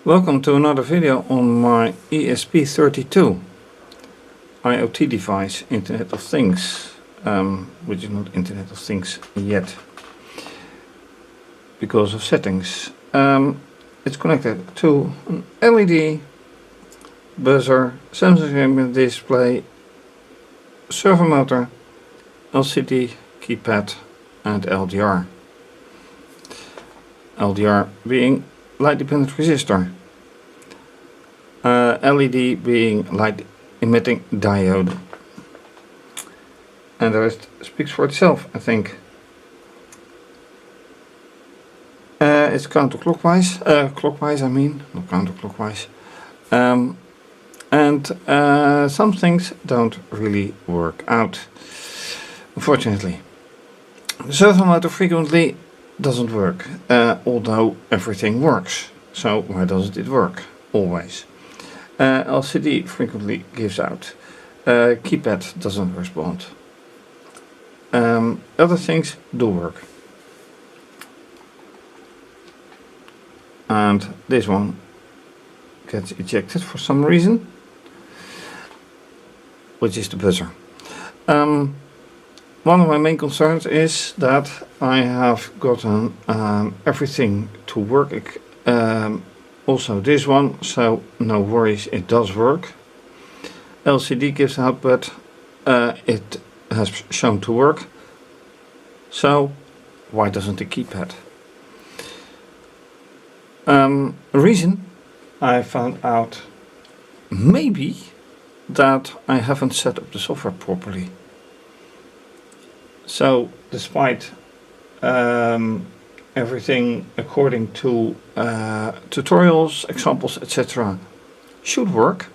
Welcome to another video on my ESP32 IoT device, Internet of Things, which is not Internet of Things yet because of settings. It's connected to an LED, buzzer, sensor display, servomotor, LCD, keypad and LDR. LDR being light dependent resistor, LED being light emitting diode, and the rest speaks for itself, I think. It's counterclockwise, clockwise I mean, not counterclockwise, and some things don't really work out, unfortunately. The servomotor frequently doesn't work, although everything works. So why doesn't it work? Always. LCD frequently gives out. Keypad doesn't respond. Other things do work. And this one gets ejected for some reason, which is the buzzer. One of my main concerns is that I have gotten everything to work, also this one, so no worries, it does work. LCD gives output, it has shown to work, so why doesn't the keypad? Reason I found out maybe that I haven't set up the software properly. So despite everything according to tutorials, examples, etc. should work,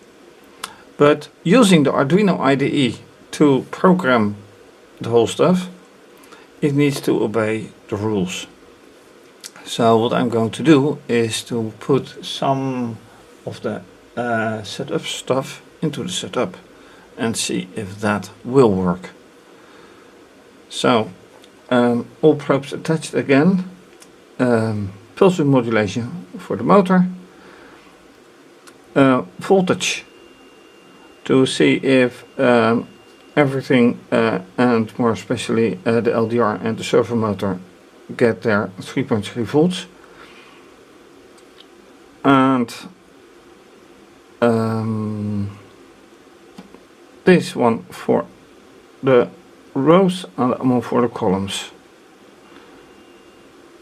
but using the Arduino IDE to program the whole stuff, it needs to obey the rules. So what I'm going to do is to put some of the setup stuff into the setup and see if that will work. So all probes attached again, pulse width modulation for the motor, voltage to see if everything and more especially the LDR and the servomotor get their 3.3 volts, and this one for the rows and one for the columns,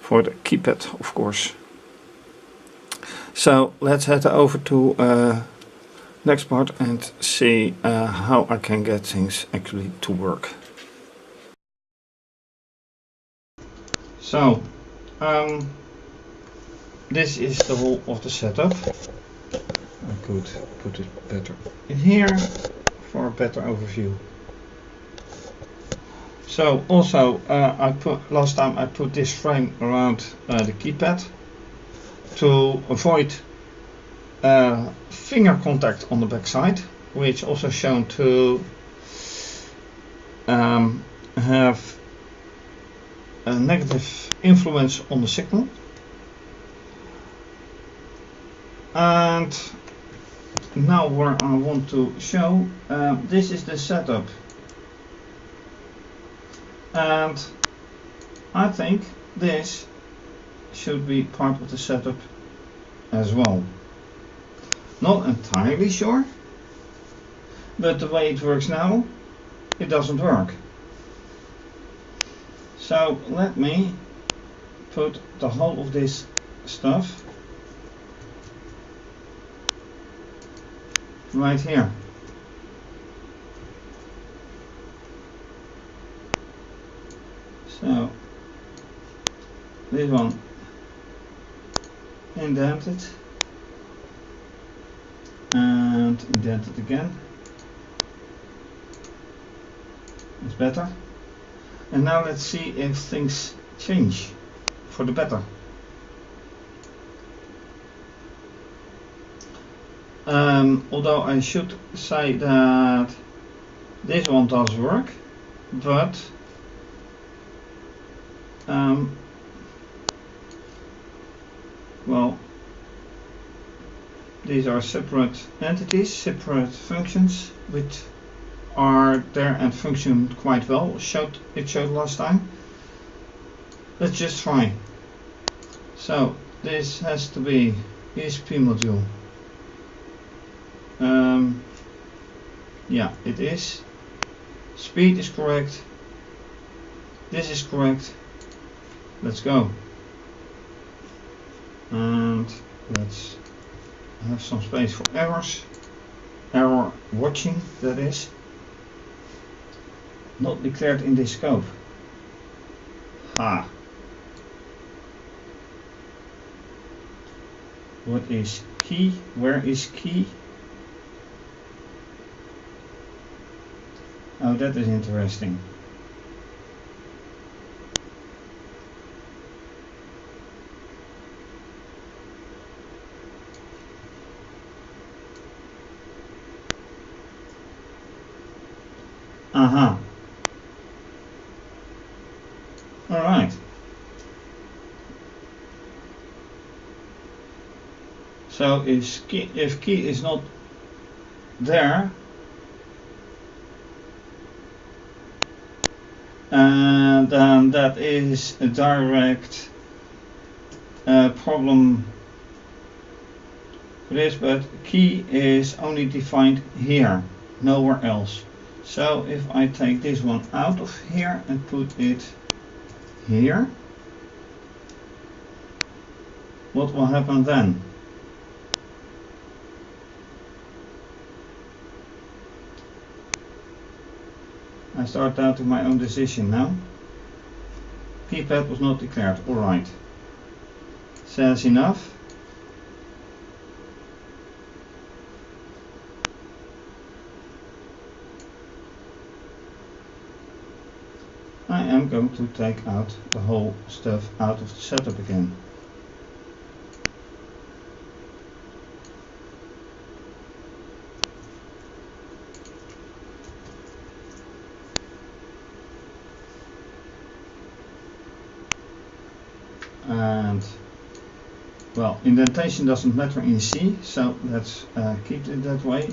for the keypad of course. So let's head over to next part and see how I can get things actually to work. So this is the whole of the setup. I could put it better in here for a better overview. So also last time I put this frame around the keypad to avoid finger contact on the back side, which also shown to have a negative influence on the signal. And now where I want to show, this is the setup. And I think this should be part of the setup as well. Not entirely sure, but the way it works now, it doesn't work. So let me put the whole of this stuff right here. So this one indented and indented again. It's better. And now let's see if things change for the better. Although I should say that this one does work, but well, these are separate entities, separate functions, which are there and function quite well. It showed last time. Let's just try. So this has to be ESP module. Yeah, it is. Speed is correct. This is correct. Let's go. And let's have some space for errors. Error watching, that is. Not declared in this scope. Ha. What is key? Where is key? Oh, that is interesting. Aha. All right. So if key is not there, and then that is a direct problem for this, but key is only defined here, nowhere else. So if I take this one out of here and put it here, what will happen then? I start doubting my own decision now. Keypad was not declared. Alright. Says enough. I am going to take out the whole stuff out of the setup again. And well, indentation doesn't matter in C, so let's keep it that way.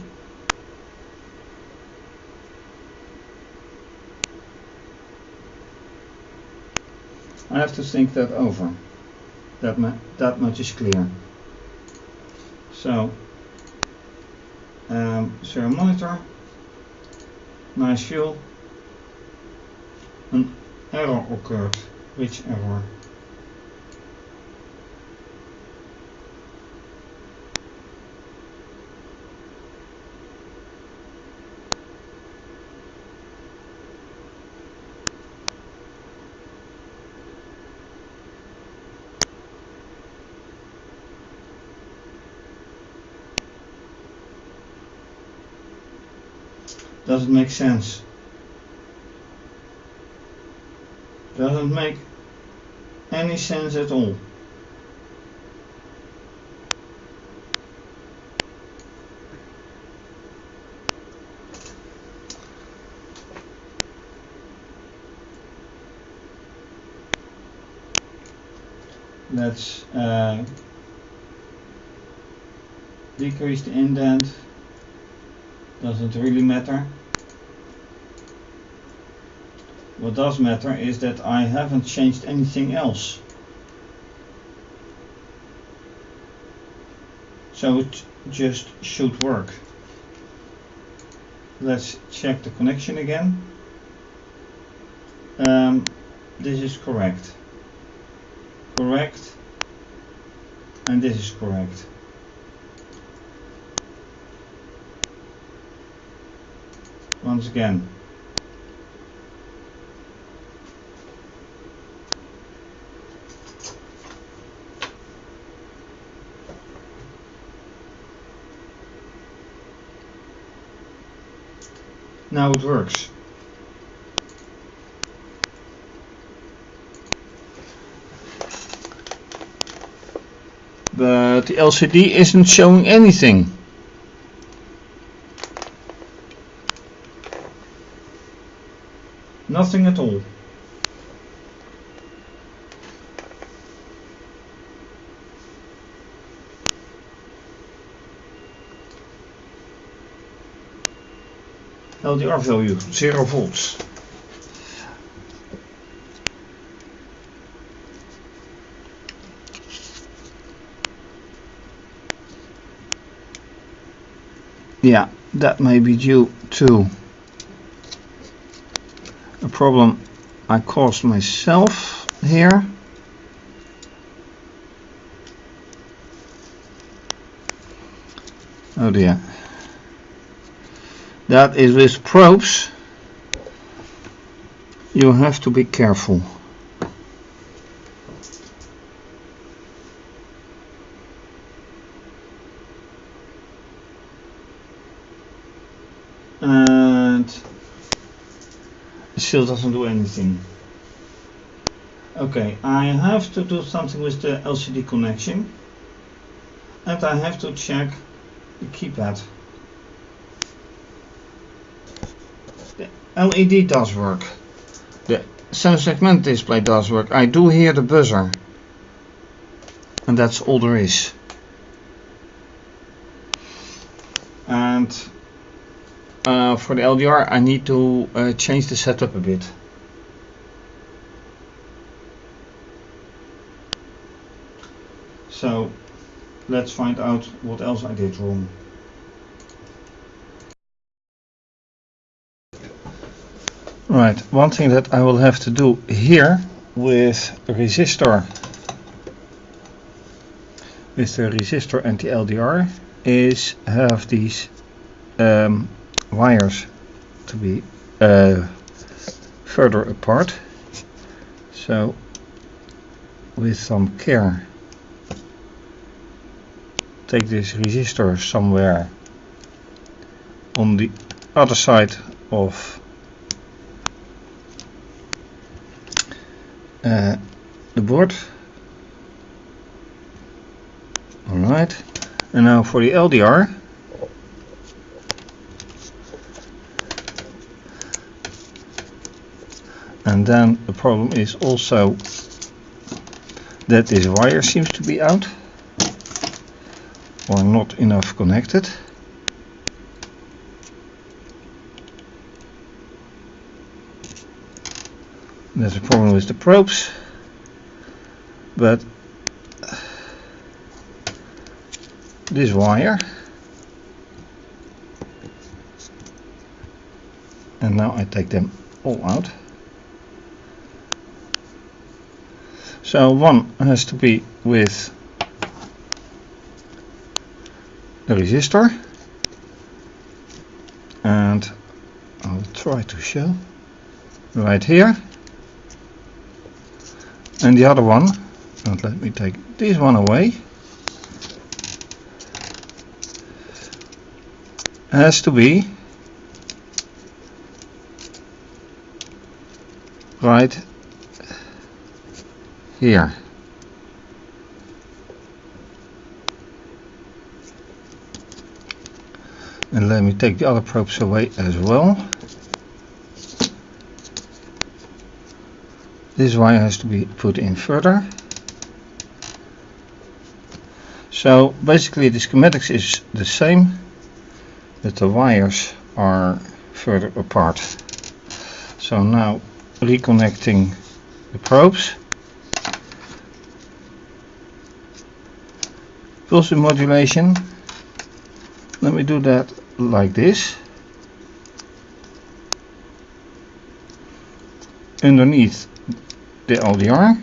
I have to think that over. That much is clear. So, servomotor, nice fuel. An error occurred. Which error? Doesn't make sense. Doesn't make any sense at all. Let's decrease the indent. Doesn't really matter. What does matter is that I haven't changed anything else. So it just should work. Let's check the connection again. This is correct. Correct. And this is correct. Once again. Now it works. But the LCD isn't showing anything. Nothing at all. LDR value 0 volts. Yeah, that may be due to a problem I caused myself here. Oh dear. That is with probes. You have to be careful. And it still doesn't do anything. Okay, I have to do something with the LCD connection, and I have to check the keypad. The LED does work. The 7-segment display does work. I do hear the buzzer, and that's all there is. And for the LDR I need to change the setup a bit. So let's find out what else I did wrong. Right, one thing that I will have to do here with the resistor, and the LDR, is have these wires to be further apart. So with some care, take this resistor somewhere on the other side of the board. Alright, and now for the LDR, and then the problem is also that this wire seems to be out or not enough connected. There's a problem with the probes, but this wire, and now I take them all out. So one has to be with the resistor, and I'll try to show right here, and the other one, and let me take this one away, has to be right here. And let me take the other probes away as well. This wire has to be put in further. So basically the schematics is the same, but the wires are further apart. So now reconnecting the probes. Pulse modulation. Let me do that like this. Underneath the LDR.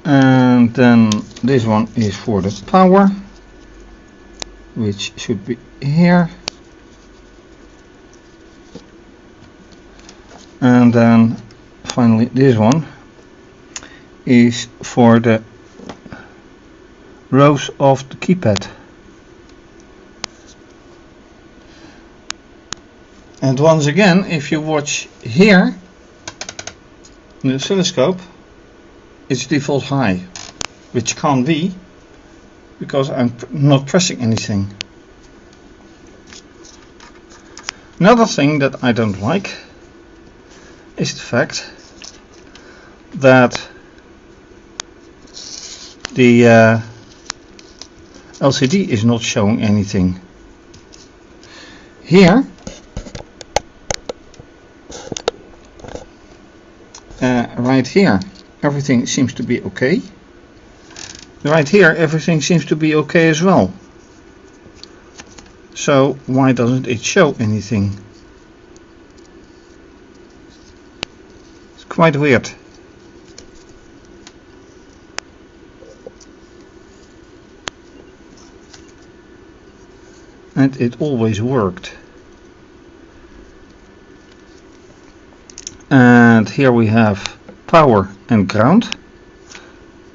And then this one is for the power, which should be here. And then finally this one is for the rows of the keypad. And once again, if you watch here in the oscilloscope, it's default high, which can't be because I'm not pressing anything. Another thing that I don't like is the fact that the LCD is not showing anything. here, right here, everything seems to be okay. Right here, everything seems to be okay as well. So why doesn't it show anything? It's quite weird. And it always worked. And here we have power and ground.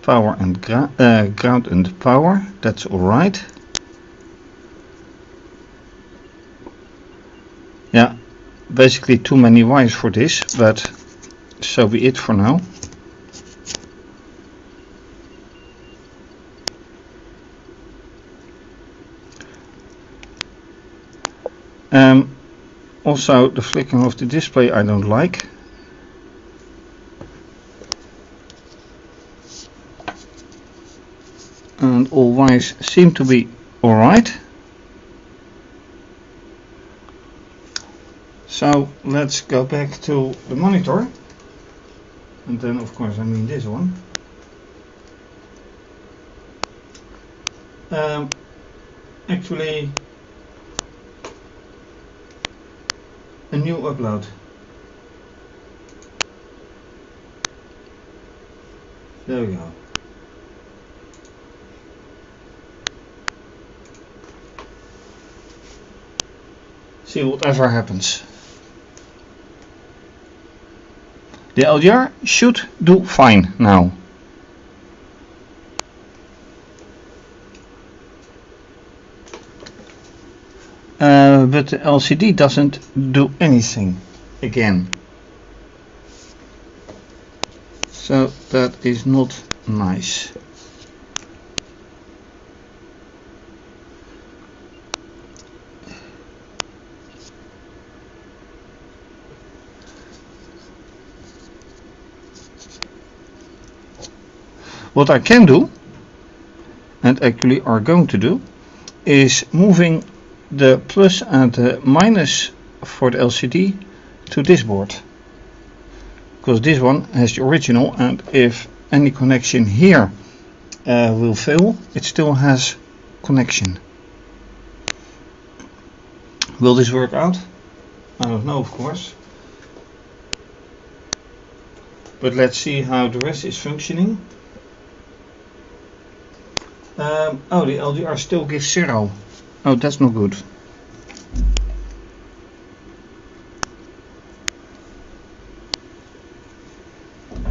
Power and ground and power. That's alright. Yeah, basically too many wires for this, but so be it for now. Also, the flickering of the display I don't like. And all wires seem to be alright. So let's go back to the monitor. And then of course I mean this one. Actually a new upload. There we go. See whatever happens. The LDR should do fine now. But the LCD doesn't do anything again. So that is not nice. What I can do, and actually are going to do, is moving the plus and the minus for the LCD to this board, because this one has the original, and if any connection here will fail, it still has connection. Will this work out? I don't know, of course, but let's see how the rest is functioning. Oh, the LDR still gives 0. Oh, that's not good.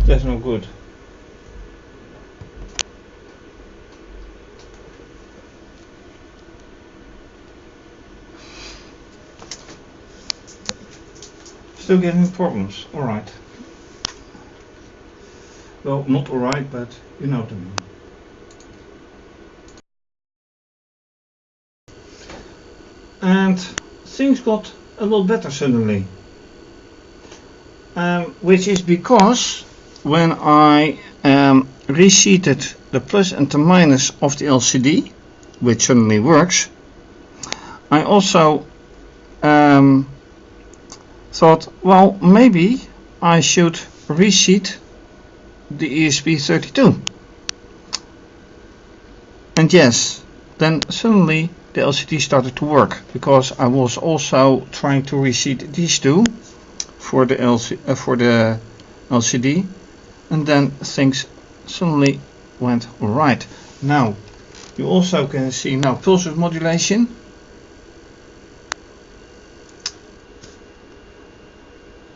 That's not good. Still getting problems. Alright. Well, not alright, but you know what I mean. And things got a lot better suddenly, which is because when I reseated the plus and the minus of the LCD, which suddenly works, I also thought, well, maybe I should reseat the ESP32. And yes, then suddenly the LCD started to work, because I was also trying to reseat these two for the LCD, and then things suddenly went right. Now you also can see now pulse width modulation.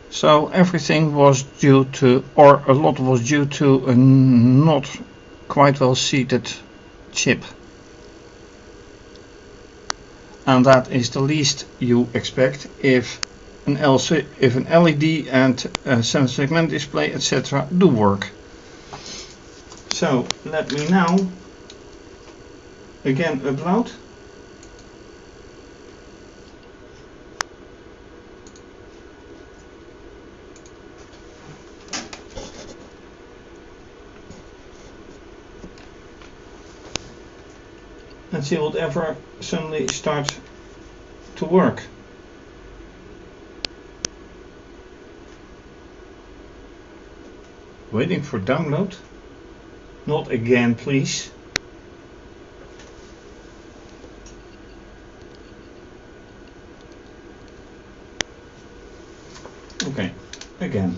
So everything was due to, or a lot was due to, a not quite well seated chip. And that is the least you expect if an LED and a 7-segment display, etc. do work. So let me now again upload. And see whatever suddenly starts to work. Waiting for download. Not again, please. Okay, again.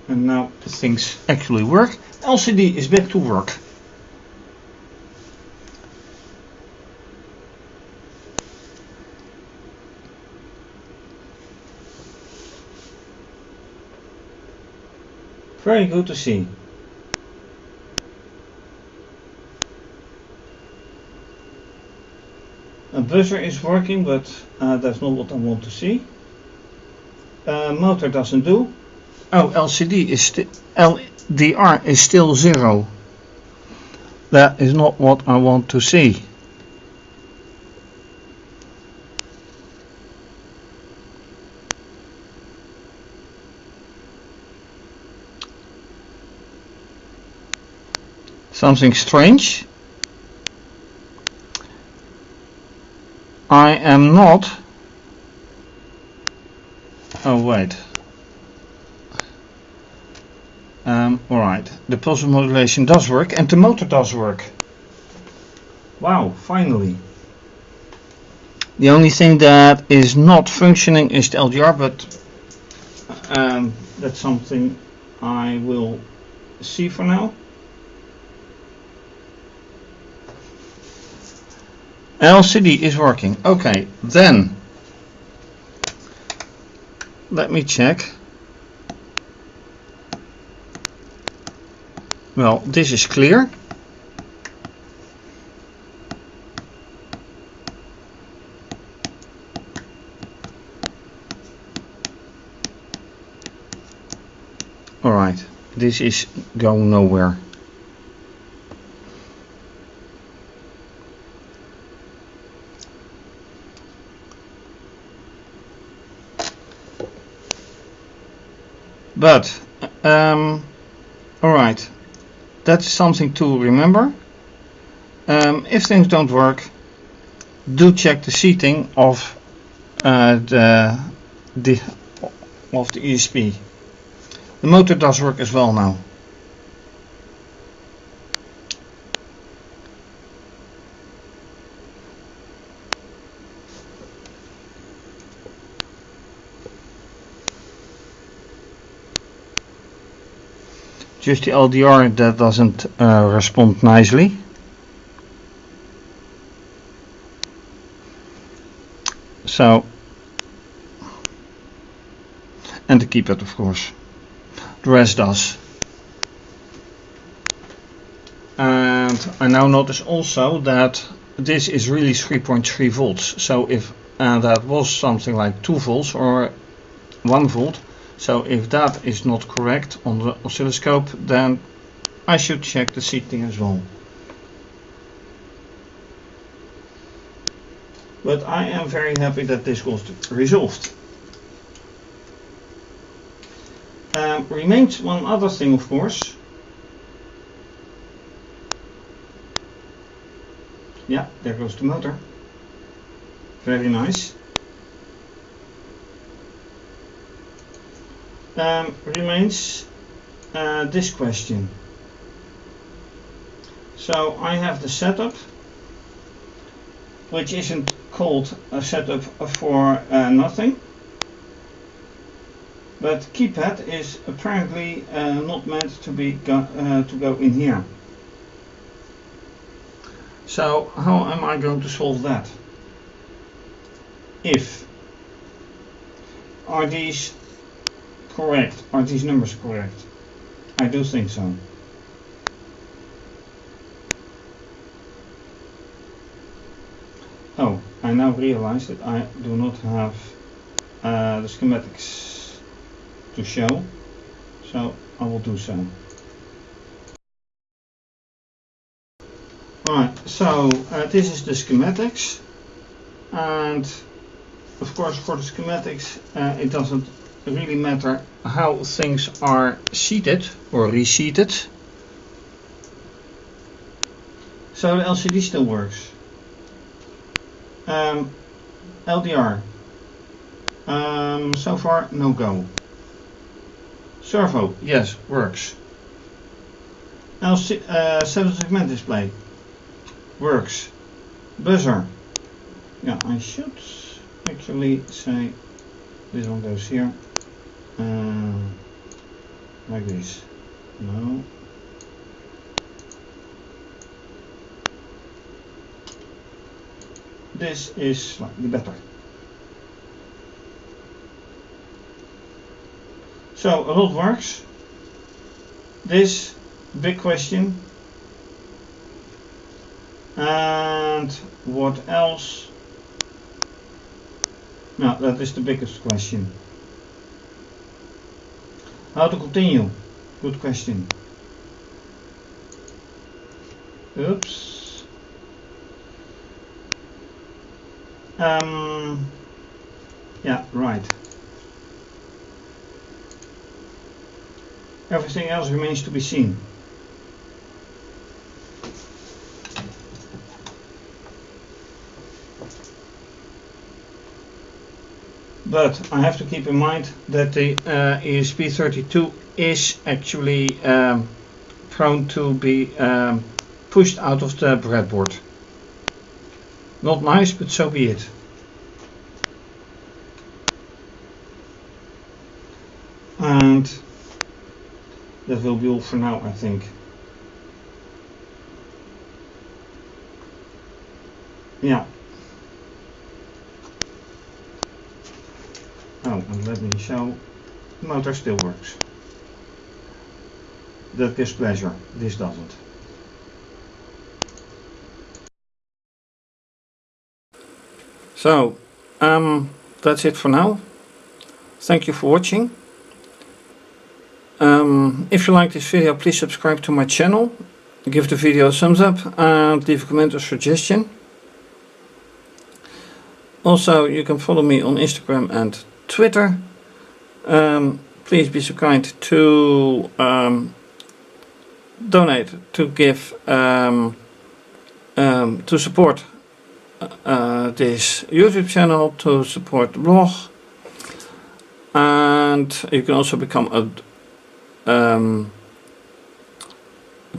And now things actually work. LCD is back to work. Very good to see. A buzzer is working, but that's not what I want to see. Motor doesn't do. Oh, LCD is LDR is still 0. That is not what I want to see. Something strange. I am not. Oh wait. Alright, the pulse modulation does work and the motor does work. Wow, finally. The only thing that is not functioning is the LDR, but that's something I will see for now. LCD is working. Okay, then let me check. Well, this is clear. Alright, this is going nowhere. But, alright. That's something to remember. If things don't work, do check the seating of the ESP. The motor does work as well now. Just the LDR that doesn't respond nicely. So, and the keypad of course. The rest does. And I now notice also that this is really 3.3 volts. So if that was something like 2 volts or 1 volt. So if that is not correct on the oscilloscope, then I should check the seating as well. But I am very happy that this was resolved. Remains one other thing, of course. Yeah, there goes the motor. Very nice. Remains this question. So I have the setup, which isn't called a setup for nothing, but keypad is apparently not meant to be to go in here. So how am I going to solve that? If are these correct? Are these numbers correct? I do think so. Oh, I now realize that I do not have the schematics to show, so I will do so. Alright, so this is the schematics, and of course for the schematics it doesn't really matter how things are seated or reseated. So the LCD still works. LDR. So far, no go. Servo, yes, works. 7-segment display, works. Buzzer, yeah, I should actually say this one goes here, like this. No. This is slightly better. So a lot works. This big question. And what else? No, that is the biggest question. How to continue? Good question. Oops. Yeah, right. Everything else remains to be seen. But I have to keep in mind that the ESP32 is actually prone to be pushed out of the breadboard. Not nice, but so be it. And that will be all for now, I think. Yeah. Oh, and let me show. The motor still works. That gives pleasure. This doesn't. So, that's it for now. Thank you for watching. If you like this video, please subscribe to my channel, give the video a thumbs up and leave a comment or suggestion. Also, you can follow me on Instagram and Twitter. Please be so kind to donate, to give, to support this YouTube channel, to support the blog, and you can also become a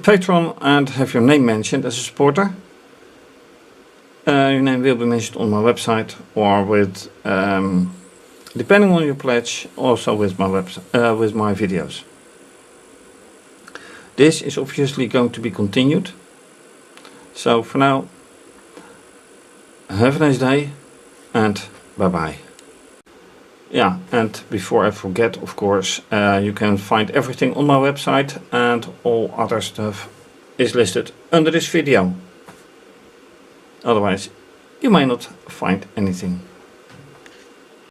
patron and have your name mentioned as a supporter. Your name will be mentioned on my website, or with depending on your pledge, also with my website, with my videos. This is obviously going to be continued. So for now, have a nice day and bye bye. Yeah, and before I forget, of course, you can find everything on my website, and all other stuff is listed under this video. Otherwise, you may not find anything.